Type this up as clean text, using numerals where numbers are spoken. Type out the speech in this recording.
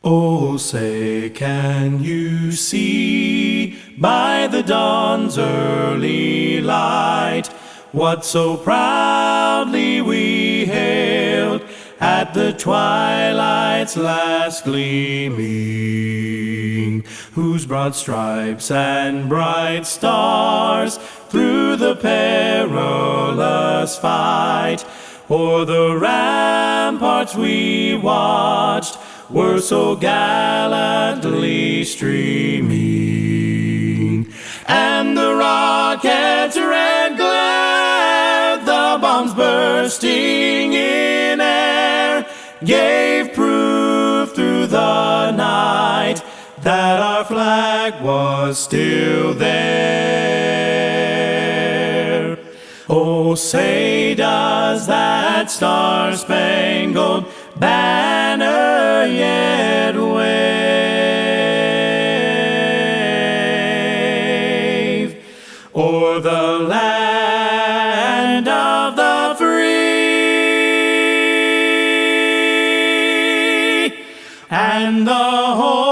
Oh, say, can you see by the dawn's early light what so proudly we hailed at the twilight's last gleaming, whose broad stripes and bright stars through the perilous fight o'er the ramparts we watched were so gallantly streaming, and the rocket's red glare, the bombs bursting in air, gave proof through the night that our flag was still there. Oh, say, does that star-spangled banner yet wave o'er the land of the free and the whole